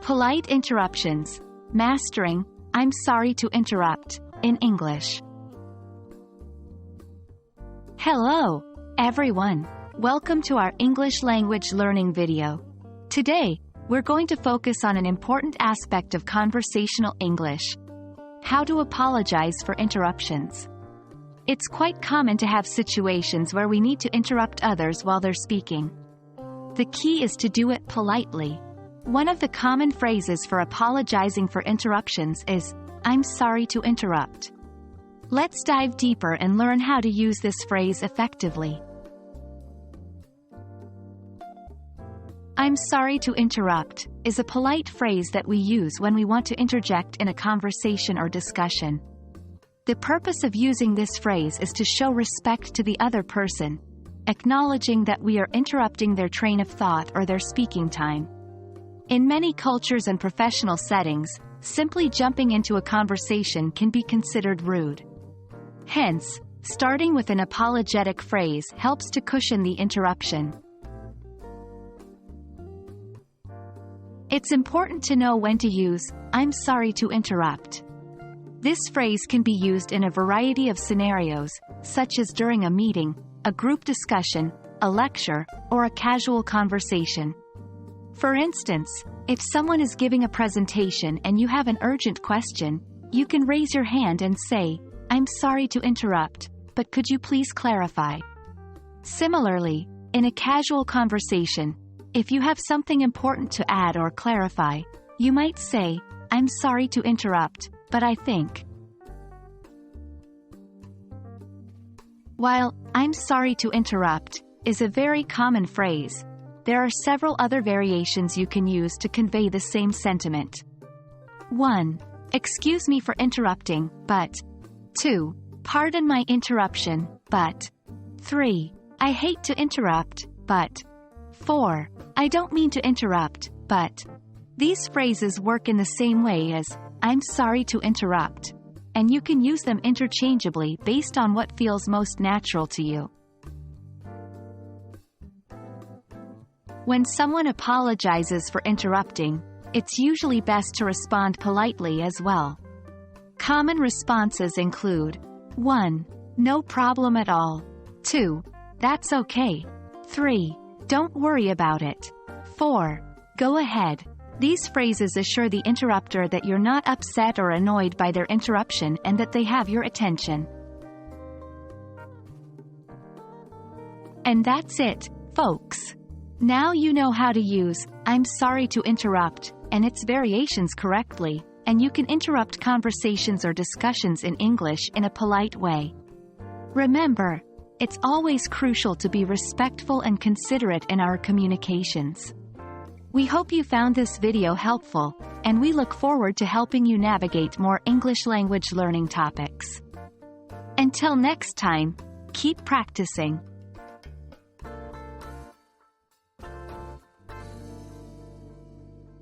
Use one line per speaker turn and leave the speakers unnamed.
Polite Interruptions. Mastering, I'm sorry to interrupt, in English. Hello, everyone. Welcome to our English language learning video. Today, we're going to focus on an important aspect of conversational English: how to apologize for interruptions. It's quite common to have situations where we need to interrupt others while they're speaking. The key is to do it politely. One of the common phrases for apologizing for interruptions is, "I'm sorry to interrupt." Let's dive deeper and learn how to use this phrase effectively. "I'm sorry to interrupt" is a polite phrase that we use when we want to interject in a conversation or discussion. The purpose of using this phrase is to show respect to the other person, acknowledging that we are interrupting their train of thought or their speaking time. In many cultures and professional settings, simply jumping into a conversation can be considered rude. Hence, starting with an apologetic phrase helps to cushion the interruption. It's important to know when to use, "I'm sorry to interrupt." This phrase can be used in a variety of scenarios, such as during a meeting, a group discussion, a lecture, or a casual conversation. For instance, if someone is giving a presentation and you have an urgent question, you can raise your hand and say, "I'm sorry to interrupt, but could you please clarify?" Similarly, in a casual conversation, if you have something important to add or clarify, you might say, "I'm sorry to interrupt, but I think." While "I'm sorry to interrupt" is a very common phrase, there are several other variations you can use to convey the same sentiment. 1. Excuse me for interrupting, but. 2. Pardon my interruption, but. 3. I hate to interrupt, but. 4. I don't mean to interrupt, but. These phrases work in the same way as "I'm sorry to interrupt," and you can use them interchangeably based on what feels most natural to you. When someone apologizes for interrupting, it's usually best to respond politely as well. Common responses include 1. No problem at all. 2. That's okay. 3. Don't worry about it. 4. Go ahead. These phrases assure the interrupter that you're not upset or annoyed by their interruption and that they have your attention. And that's it, folks. Now you know how to use "I'm sorry to interrupt" and its variations correctly, and you can interrupt conversations or discussions in English in a polite way. Remember, it's always crucial to be respectful and considerate in our communications. We hope you found this video helpful, and we look forward to helping you navigate more English language learning topics. Until next time, keep practicing.